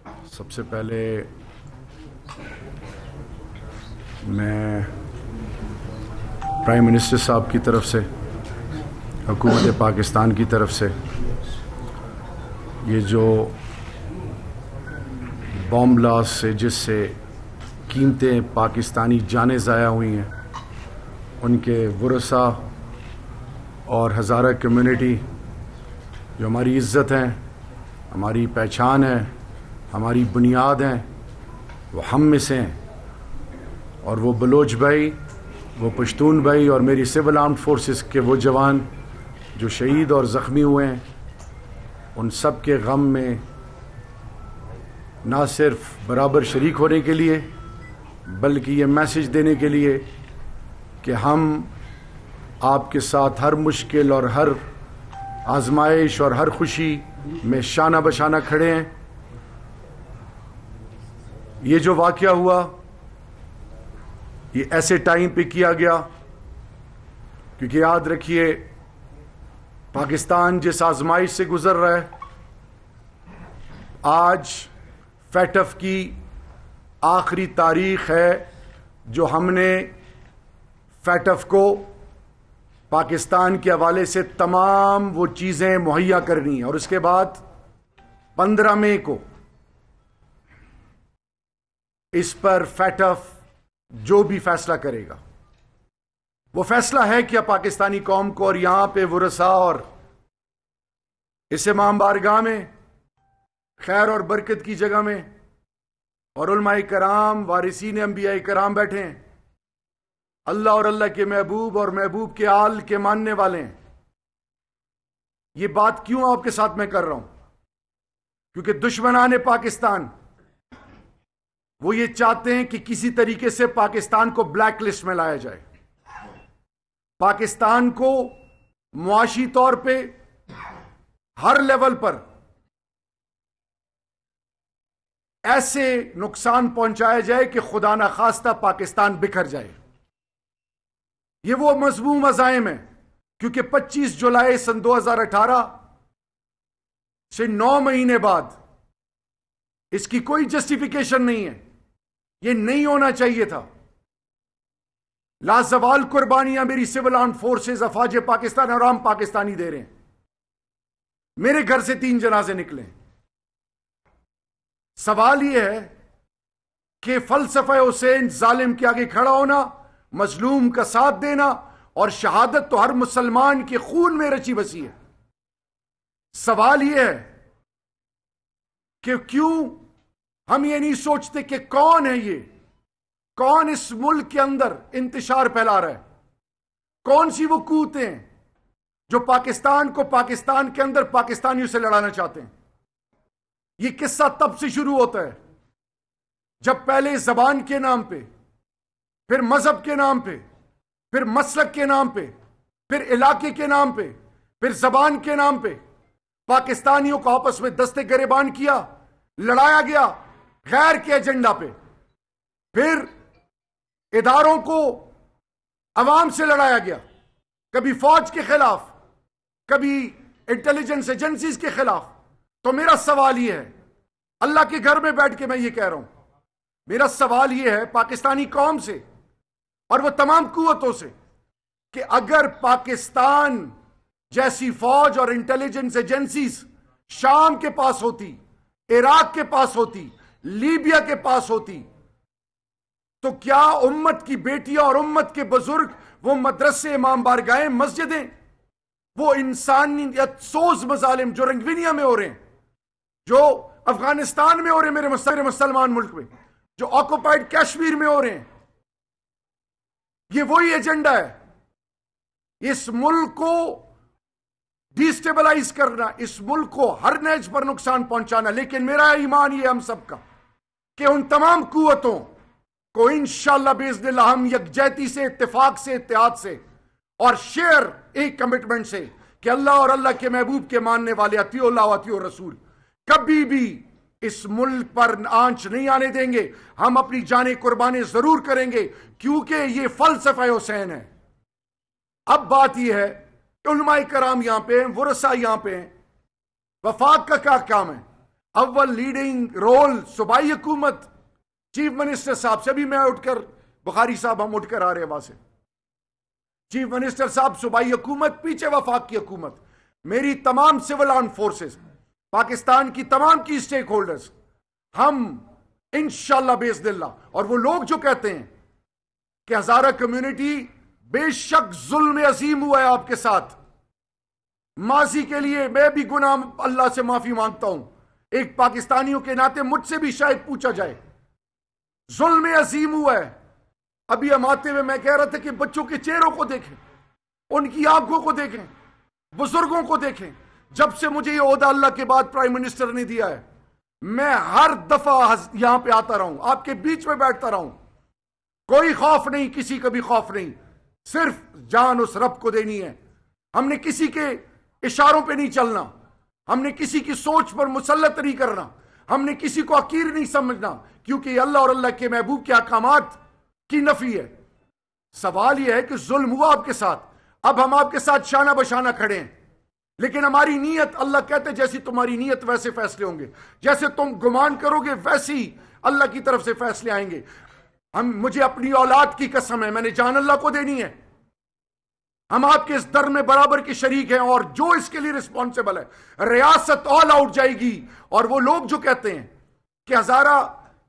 سب سے پہلے میں پرائم منسٹر صاحب کی طرف سے، حکومت پاکستان کی طرف سے یہ جو بام بلاسٹ سے جس سے قیمتیں پاکستانی جانیں ضائع ہوئی ہیں، ان کے ورثاء اور ہزارہ کمیونٹی جو ہماری عزت ہیں، ہماری پہچان ہے، ہماری بنیاد ہیں، وہ ہم میں سے ہیں، اور وہ بلوچ بھائی، وہ پشتون بھائی اور میری سول آرمڈ فورسز کے وہ جوان جو شہید اور زخمی ہوئے ہیں، ان سب کے غم میں نہ صرف برابر شریک ہونے کے لیے بلکہ یہ میسج دینے کے لیے کہ ہم آپ کے ساتھ ہر مشکل اور ہر آزمائش اور ہر خوشی میں شانہ بشانہ کھڑے ہیں۔ یہ جو واقعہ ہوا یہ ایسے ٹائم پہ کیا گیا کیونکہ یاد رکھیے پاکستان جس آزمائش سے گزر رہا ہے، آج فیٹف کی آخری تاریخ ہے جو ہم نے فیٹف کو پاکستان کے حوالے سے تمام وہ چیزیں مہیا کرنی ہیں، اور اس کے بعد 15 مئی کو اس پر فیٹف جو بھی فیصلہ کرے گا، وہ فیصلہ ہے کیا پاکستانی قوم کو، اور یہاں پہ ورثاء اور اس امام بارگاہ میں خیر اور برکت کی جگہ میں اور علماء کرام وارثین انبیاء کرام بیٹھے ہیں، اللہ اور اللہ کے محبوب اور محبوب کے آل کے ماننے والے ہیں۔ یہ بات کیوں آپ کے ساتھ میں کر رہا ہوں؟ کیونکہ دشمنان پاکستان وہ یہ چاہتے ہیں کہ کسی طریقے سے پاکستان کو بلیک لسٹ میں لایا جائے، پاکستان کو معاشی طور پہ ہر لیول پر ایسے نقصان پہنچایا جائے کہ خدا نخواستہ پاکستان بکھر جائے۔ یہ وہ مذموم عزائم ہے، کیونکہ 25 جولائی سن 2018 سے 9 مہینے بعد اس کی کوئی جسٹیفیکیشن نہیں ہے، یہ نہیں ہونا چاہیے تھا۔ لازوال قربانیاں میری سول آرمڈ فورسز، افواج پاکستان اور عام پاکستانی دے رہے ہیں۔ میرے گھر سے 3 جنازے نکلے۔ سوال یہ ہے کہ فلسفہ حسین ظالم کے آگے کھڑا ہونا، مظلوم کا ساتھ دینا، اور شہادت تو ہر مسلمان کے خون میں رچی بسی ہے۔ سوال یہ ہے کہ کیوں ہم یہ نہیں سوچتے کہ کون ہے یہ، کون اس ملک کے اندر انتشار پھیلا رہا ہے، کون سی وہ قوتیں ہیں جو پاکستان کو پاکستان کے اندر پاکستانیوں سے لڑانا چاہتے ہیں۔ یہ قصہ تب سے شروع ہوتا ہے جب پہلے زبان کے نام پہ، پھر مذہب کے نام پہ، پھر مسلک کے نام پہ، پھر علاقے کے نام پہ، پھر زبان کے نام پہ پاکستانیوں کو آپس میں دستے گریبان کیا، لڑایا گیا غیر کے ایجنڈا پہ، پھر اداروں کو عوام سے لڑایا گیا، کبھی فوج کے خلاف، کبھی انٹیلیجنس ایجنسیز کے خلاف۔ تو میرا سوال یہ ہے، اللہ کے گھر میں بیٹھ کے میں یہ کہہ رہا ہوں، میرا سوال یہ ہے پاکستانی قوم سے اور وہ تمام قوتوں سے کہ اگر پاکستان جیسی فوج اور انٹیلیجنس ایجنسیز شام کے پاس ہوتی، عراق کے پاس ہوتی، لیبیا کے پاس ہوتی، تو کیا امت کی بیٹیاں اور امت کے بزرگ، وہ مدرسے، امام بارگاہیں، مسجدیں، وہ انسانیت سوز مظالم جو رنگوینیا میں ہو رہے ہیں، جو افغانستان میں ہو رہے ہیں، میرے مسلمان ملک میں، جو آکوپائڈ کشمیر میں ہو رہے ہیں، یہ وہی ایجنڈا ہے، اس ملک کو ڈیسٹیبلائز کرنا، اس ملک کو ہر نیج پر نقصان پہنچانا۔ لیکن میرا ایمان یہ ہم سب کا کہ ان تمام قوتوں کو انشاءاللہ باذن اللہ ہم یکجہتی سے، اتفاق سے، اتحاد سے اور شیئر ایک کمٹمنٹ سے کہ اللہ اور اللہ کے محبوب کے ماننے والے اطیعوا اللہ و اطیعوا الرسول کبھی بھی اس ملک پر آنچ نہیں آنے دیں گے۔ ہم اپنی جانیں قربانیں ضرور کریں گے کیونکہ یہ فلسفہ حسین ہے۔ اب بات یہ ہے علماء کرام یہاں پہ ہیں، ورثاء یہاں پہ ہیں، وفاق کا کیا کام ہے؟ اول لیڈنگ رول صوبائی حکومت چیف منسٹر صاحب سے بھی میں اٹھ کر بخاری صاحب ہم اٹھ کر آ رہے ہیں وہاں سے. چیف منسٹر صاحب صوبائی حکومت پیچھے وفاق کی حکومت میری تمام سول آرم فورسز پاکستان کی تمام کی اسٹیک ہولڈرز ہم انشاءاللہ باذن اللہ. اور وہ لوگ جو کہتے ہیں کہ ہزارہ کمیونٹی بے شک ظلم عظیم ہوا ہے آپ کے ساتھ, ماضی کے لیے میں بھی گناہ اللہ سے معافی مانگتا ہوں, ایک پاکستانیوں کے ناطے مجھ سے بھی شاید پوچھا جائے, ظلم عظیم ہوا ہے. ابھی ہم آتے ہوئے میں کہہ رہا تھا کہ بچوں کے چہروں کو دیکھیں, ان کی آنکھوں کو دیکھیں, بزرگوں کو دیکھیں. جب سے مجھے یہ عہدہ اللہ کے بعد پرائم منسٹر نے دیا ہے, میں ہر دفعہ یہاں پہ آتا رہا ہوں, آپ کے بیچ میں بیٹھتا رہا ہوں. کوئی خوف نہیں, کسی کا بھی خوف نہیں, صرف جان اس رب کو دینی ہے. ہم نے کسی کے اشاروں پہ نہیں چلنا, ہم نے کسی کی سوچ پر مسلط نہیں کرنا, ہم نے کسی کو حقیر نہیں سمجھنا, کیونکہ یہ اللہ اور اللہ کے محبوب کے احکامات کی نفی ہے. سوال یہ ہے کہ ظلم ہوا آپ کے ساتھ, اب ہم آپ کے ساتھ شانہ بشانہ کھڑے ہیں, لیکن ہماری نیت, اللہ کہتے جیسی تمہاری نیت ویسے فیصلے ہوں گے, جیسے تم گمان کرو گے ویسی اللہ کی طرف سے فیصلے آئیں گے. مجھے اپنی اولاد کی قسم ہے, میں نے جان اللہ کو دینی ہے. ہم آپ کے اس در میں برابر کے شریک ہیں, اور جو اس کے لیے رسپانسبل ہے, ریاست آل آؤٹ جائے گی. اور وہ لوگ جو کہتے ہیں کہ ہزارہ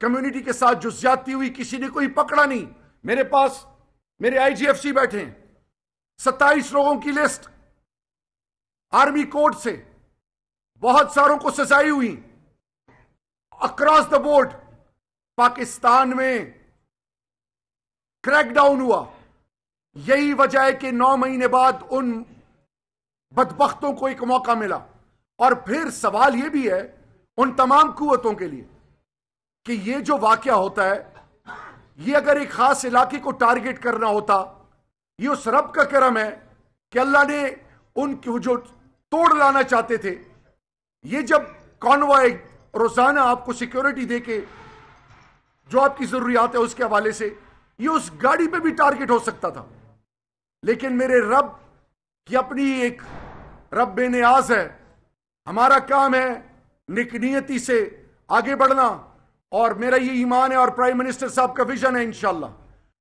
کمیونٹی کے ساتھ جو زیادتی ہوئی کسی نے کوئی پکڑا نہیں, میرے پاس میرے آئی جی ایف سی بیٹھے ہیں, 27 لوگوں کی لسٹ آرمی کوڈ سے, بہت ساروں کو سزائیں ہوئی اکراس دا بورڈ. پاکستان میں کریک ڈاؤن ہوا, یہی وجہ ہے کہ 9 مہینے بعد ان بدبختوں کو ایک موقع ملا. اور پھر سوال یہ بھی ہے ان تمام قوتوں کے لیے کہ یہ جو واقعہ ہوتا ہے, یہ اگر ایک خاص علاقے کو ٹارگٹ کرنا ہوتا, یہ اس رب کا کرم ہے کہ اللہ نے ان کو جو توڑ لانا چاہتے تھے, یہ جب کانوائے روزانہ آپ کو سیکیورٹی دے کے جو آپ کی ضروریات ہے اس کے حوالے سے, یہ اس گاڑی پہ بھی ٹارگٹ ہو سکتا تھا. لیکن میرے رب کی اپنی ایک رب نیاز ہے. ہمارا کام ہے نیکنیتی سے آگے بڑھنا, اور میرا یہ ایمان ہے اور پرائم منسٹر صاحب کا ویژن ہے انشاءاللہ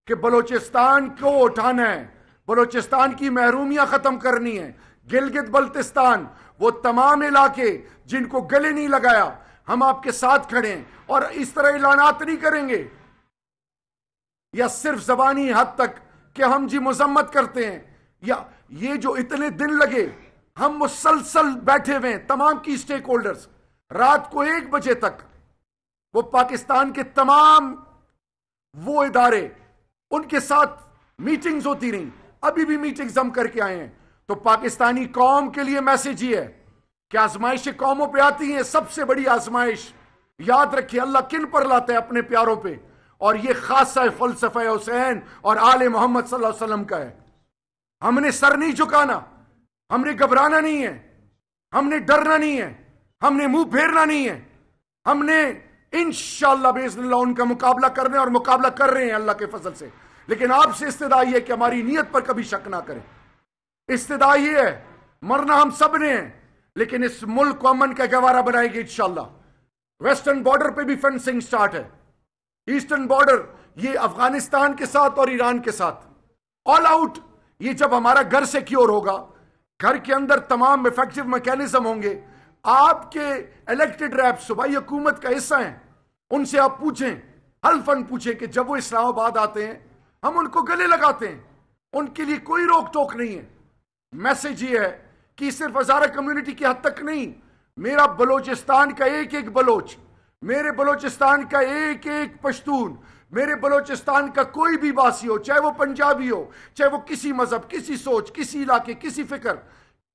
کہ بلوچستان کو اٹھانا ہے, بلوچستان کی محرومیاں ختم کرنی ہے. گلگت بلتستان, وہ تمام علاقے جن کو گلے نہیں لگایا, ہم آپ کے ساتھ کھڑے ہیں. اور اس طرح اعلانات نہیں کریں گے یا صرف زبانی حد تک کہ ہم جی مذمت کرتے ہیں, یا یہ جو اتنے دن لگے, ہم مسلسل بیٹھے ہوئے ہیں تمام کی اسٹیک ہولڈرز, رات کو 1 بجے تک وہ پاکستان کے تمام وہ ادارے, ان کے ساتھ میٹنگز ہوتی رہیں. ابھی بھی میٹنگز ہم کر کے آئے ہیں. تو پاکستانی قوم کے لیے میسج یہ ہے کہ آزمائشیں قوموں پہ آتی ہیں, سب سے بڑی آزمائش یاد رکھیے اللہ کن پر لاتا ہے, اپنے پیاروں پہ, اور یہ خاصہ فلسفہ حسین اور آل محمد صلی اللہ علیہ وسلم کا ہے. ہم نے سر نہیں جھکانا, ہم نے گھبرانا نہیں ہے, ہم نے ڈرنا نہیں ہے, ہم نے منہ پھیرنا نہیں ہے. ہم نے انشاءاللہ باذن اللہ ان کا مقابلہ کرنے اور مقابلہ کر رہے ہیں اللہ کے فضل سے. لیکن آپ سے استدعا یہ ہے کہ ہماری نیت پر کبھی شک نہ کریں. استدعا یہ ہے, مرنا ہم سب نے ہے, لیکن اس ملک کو امن کا گہوارہ بنائے گی انشاءاللہ. ویسٹرن بارڈر پہ بھی فینسنگ سٹارٹ ہے, ایسٹرن بارڈر یہ افغانستان کے ساتھ اور ایران کے ساتھ آل آؤٹ. یہ جب ہمارا گھر سیکیور ہوگا, گھر کے اندر تمام ایفیکٹو میکینزم ہوں گے, آپ کے الیکٹڈ ریپ صوبائی حکومت کا حصہ ہیں, ان سے آپ پوچھیں, حلفاً پوچھیں کہ جب وہ اسلام آباد آتے ہیں ہم ان کو گلے لگاتے ہیں, ان کے لیے کوئی روک ٹوک نہیں ہے. میسج یہ ہے کہ صرف ہزارہ کمیونٹی کی حد تک نہیں, میرا بلوچستان کا ایک ایک بلوچ, میرے بلوچستان کا ایک ایک پشتون, میرے بلوچستان کا کوئی بھی باسی ہو, چاہے وہ پنجابی ہو, چاہے وہ کسی مذہب, کسی سوچ, کسی علاقے, کسی فکر,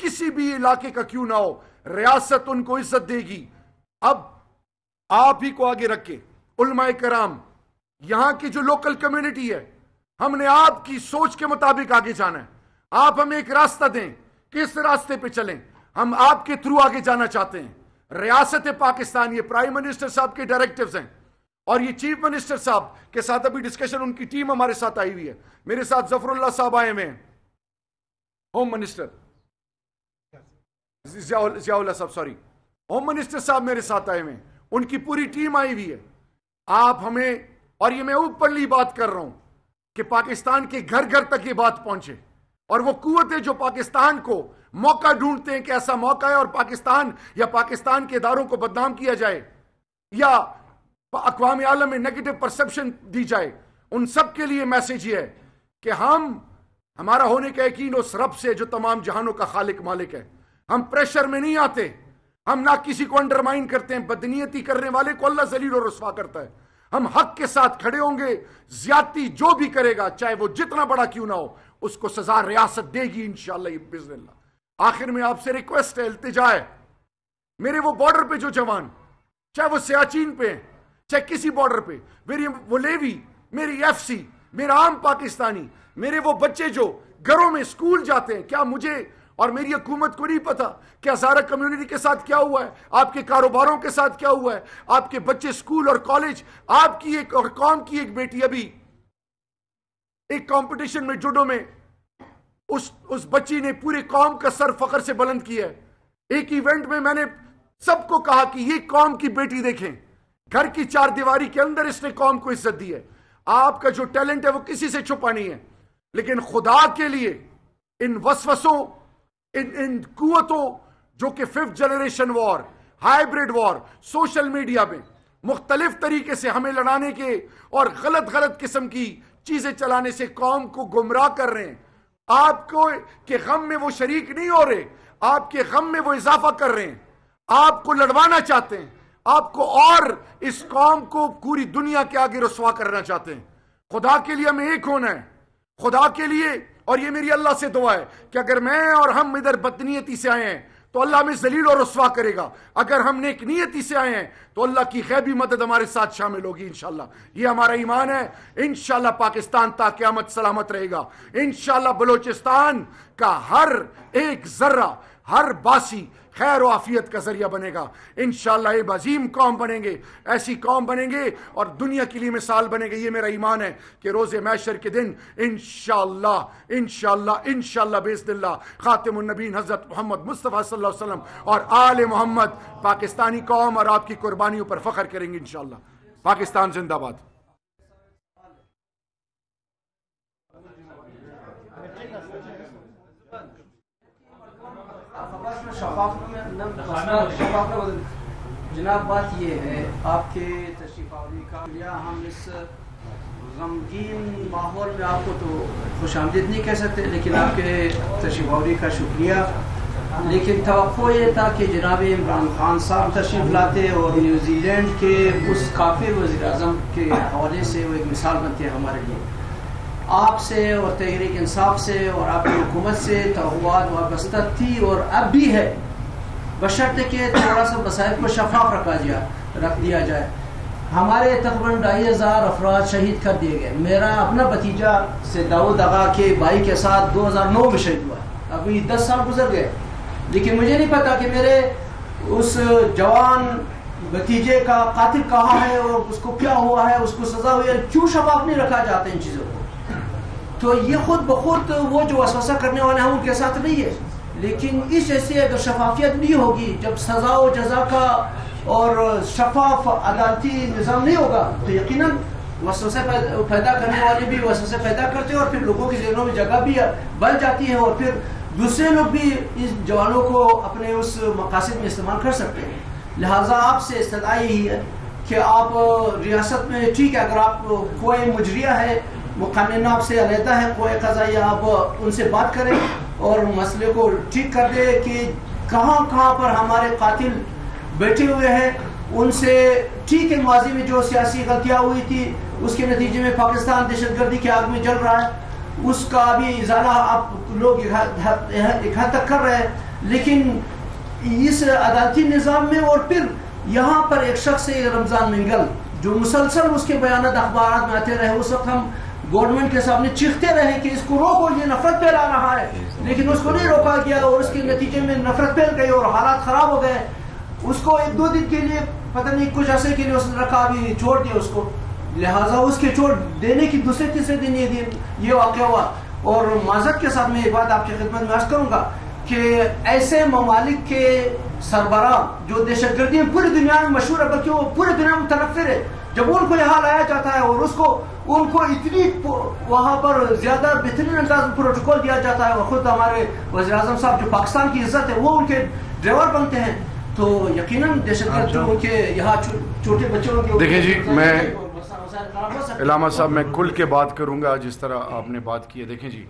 کسی بھی علاقے کا کیوں نہ ہو, ریاست ان کو عزت دے گی. اب آپ ہی کو آگے رکھے, علماء کرام, یہاں کی جو لوکل کمیونٹی ہے, ہم نے آپ کی سوچ کے مطابق آگے جانا ہے. آپ ہمیں ایک راستہ دیں, کس راستے پہ چلیں, ہم آپ کے تھرو آگے جانا چاہتے ہیں. ریاست پاکستان, یہ پرائم منسٹر صاحب کے ڈائریکٹیوز ہیں, اور یہ چیف منسٹر صاحب کے ساتھ ابھی ڈسکشن, ان کی ٹیم ہمارے ساتھ آئی ہوئی ہے. میرے ساتھ ظفر اللہ صاحب آئے ہوئے ہیں, ہوم منسٹر ضیاء اللہ صاحب, سوری, ہوم منسٹر صاحب میرے ساتھ آئے ہوئے، ان کی پوری ٹیم آئی ہوئی ہے. آپ ہمیں، اور یہ میں اوپنلی بات کر رہا ہوں کہ پاکستان کے گھر گھر تک یہ بات پہنچے، اور وہ قوتیں جو پاکستان کو موقع ڈھونڈتے ہیں کہ ایسا موقع ہے اور پاکستان یا پاکستان کے اداروں کو بدنام کیا جائے یا اقوام عالم میں نیگیٹو پرسپشن دی جائے، ان سب کے لیے میسیج یہ ہے کہ ہمارا ہونے کا یقین اس رب سے جو تمام جہانوں کا خالق مالک ہے. ہم پریشر میں نہیں آتے، ہم نہ کسی کو انڈرمائن کرتے ہیں. بدنیتی کرنے والے کو اللہ ذلیل و رسوا کرتا ہے. ہم حق کے ساتھ کھڑے ہوں گے. زیادتی جو بھی کرے گا چاہے وہ جتنا بڑا کیوں نہ ہو اس کو سزا ریاست دے گی انشاءاللہ باذن اللہ. آخر میں آپ سے ریکویسٹ ہے، التجا ہے، میرے وہ بارڈر پہ جو جوان، چاہے وہ سیاچین پہ ہیں، چاہے کسی بارڈر پہ، میری وہ لیوی، میری ایف سی، میرا عام پاکستانی، میرے وہ بچے جو گھروں میں اسکول جاتے ہیں، کیا مجھے اور میری حکومت کو نہیں پتا کہ ہزارہ کمیونٹی کے ساتھ کیا ہوا ہے، آپ کے کاروباروں کے ساتھ کیا ہوا ہے، آپ کے بچے اسکول اور کالج، آپ کی ایک اور قوم کی ایک بیٹی ابھی ایک کمپٹیشن میں جوڈو میں اس بچی نے پورے قوم کا سر فخر سے بلند کیا ہے. ایک ایونٹ میں میں نے سب کو کہا کہ یہ قوم کی بیٹی دیکھیں، گھر کی چار دیواری کے اندر اس نے قوم کو عزت دی ہے. آپ کا جو ٹیلنٹ ہے وہ کسی سے چھپا نہیں ہے، لیکن خدا کے لیے ان وسوسوں، ان قوتوں جو کہ 5th جنریشن وار، ہائیبریڈ وار، سوشل میڈیا میں مختلف طریقے سے ہمیں لڑانے کے اور غلط قسم کی چیزیں چلانے سے قوم کو گمراہ کر رہے ہیں. آپ کو کے غم میں وہ شریک نہیں ہو رہے، آپ کے غم میں وہ اضافہ کر رہے ہیں، آپ کو لڑوانا چاہتے ہیں، آپ کو اور اس قوم کو پوری دنیا کے آگے رسوا کرنا چاہتے ہیں. خدا کے لیے ہمیں ایک ہونا ہے، خدا کے لیے. اور یہ میری اللہ سے دعا ہے کہ اگر میں اور ہم ادھر بدنیتی سے آئے ہیں تو اللہ ہمیں ذلیل اور رسوا کرے گا. اگر ہم نیک نیتی سے آئے ہیں تو اللہ کی غیبی مدد ہمارے ساتھ شامل ہوگی انشاءاللہ. یہ ہمارا ایمان ہے. انشاءاللہ پاکستان تا قیامت سلامت رہے گا. انشاءاللہ بلوچستان کا ہر ایک ذرہ، ہر باسی خیر و عافیت کا ذریعہ بنے گا. انشاءاللہ ایک عظیم قوم بنیں گے، ایسی قوم بنیں گے اور دنیا کے لیے مثال بنے گے. یہ میرا ایمان ہے کہ روز محشر کے دن انشاءاللہ باذن اللہ خاتم النبیین حضرت محمد مصطفیٰ صلی اللہ علیہ وسلم اور آل محمد پاکستانی قوم اور آپ کی قربانیوں پر فخر کریں گے انشاءاللہ. پاکستان زندہ باد. جناب بات یہ ہے آپ کے تشریف آوری کا، ہم اس غمگین ماحول میں آپ کو تو خوش آمدید نہیں کہہ سکتے، لیکن آپ کے تشریف آوری کا شکریہ. لیکن توقع یہ تھا کہ جناب عمران خان صاحب تشریف لاتے اور نیوزی لینڈ کے اس کافر وزیر اعظم کے حوالے سے وہ ایک مثال بنتے ہیں ہمارے لیے. آپ سے اور تحریک انصاف سے اور آپ کی حکومت سے توقعات وابستہ تھی اور اب بھی ہے، بشرطے کہ تھوڑا سا مسائل کو شفاف رکھ دیا جائے. ہمارے تقریباً 2500 افراد شہید کر دیے گئے. میرا اپنا بھتیجا سے داؤد آغا کے بھائی کے ساتھ 2009 میں شہید ہوا ہے. ابھی 10 سال گزر گئے، لیکن مجھے نہیں پتا کہ میرے اس جوان بھتیجے کا قاتل کہاں ہے اور اس کو کیا ہوا ہے، اس کو سزا ہوئی ہے. کیوں شفاف نہیں رکھا جاتا ان چیزوں کو؟ تو یہ خود بخود وہ جو وسوسہ کرنے والے ہیں ان کے ساتھ نہیں ہے. لیکن اس ایسے اگر شفافیت نہیں ہوگی، جب سزا و جزا کا اور شفاف عدالتی نظام نہیں ہوگا تو یقیناً وسوسے پیدا کرنے والے بھی وسوسے پیدا کرتے ہیں اور پھر لوگوں کے ذہنوں میں جگہ بھی بن جاتی ہے اور پھر دوسرے لوگ بھی اس جوانوں کو اپنے اس مقاصد میں استعمال کر سکتے ہیں. لہٰذا آپ سے استدعا یہی ہے کہ آپ ریاست میں، ٹھیک ہے، اگر آپ کوئی مجریہ ہے، مقننہ آپ سے علیحدہ ہے، کوئی قضائیہ، آپ ان سے بات کریں اور مسئلے کو ٹھیک کر دے کہ کہاں پر ہمارے قاتل بیٹھے ہوئے ہیں. ان سے ٹھیک ہے، ماضی میں جو سیاسی غلطیاں ہوئی تھی اس کے نتیجے میں پاکستان دہشت گردی کی آگ میں جل رہا ہے، اس کا بھی ازالہ آپ لوگ ایک حد تک کر رہے ہیں. لیکن اس عدالتی نظام میں اور پھر یہاں پر ایک شخص ہے رمضان منگل جو مسلسل اس کے بیانات اخبارات میں آتے رہے. اس وقت ہم گورنمنٹ کے سامنے چیختے رہے کہ اس کو روکو، یہ نفرت پھیلا رہا ہے، لیکن اس کو نہیں روکا گیا اور اس کے نتیجے میں نفرت پھیل گئی اور حالات خراب ہو گئے. اس کو 1-2 دن کے لیے پتہ نہیں کچھ عرصے کے لیے اس نے رکھا، ابھی چھوڑ دیا اس کو. لہٰذا اس کے چھوڑ دینے کی دوسرے تیسرے دن یہ واقعہ ہوا. اور معذرت کے ساتھ میں ایک بات آپ کی خدمت میں عرض کروں گا کہ ایسے ممالک کے سربراہ جو دہشت گردی میں پوری دنیا میں مشہور ہے، بلکہ وہ پوری دنیا میں متنفر ہے، جب ان کو یہاں لایا جاتا ہے اور ان کو اتنی وہاں پر زیادہ بہترین انداز میں پروٹوکول دیا جاتا ہے، اور خود ہمارے وزیر اعظم صاحب جو پاکستان کی عزت ہے وہ ان کے ڈرائیور بنتے ہیں، تو یقیناً دہشت گرد جو کہ یہاں چھوٹے بچوں کے دیکھیں جی، میں علامہ صاحب میں کل کے بات کروں گا جس طرح آپ نے بات کی ہے. دیکھیں جی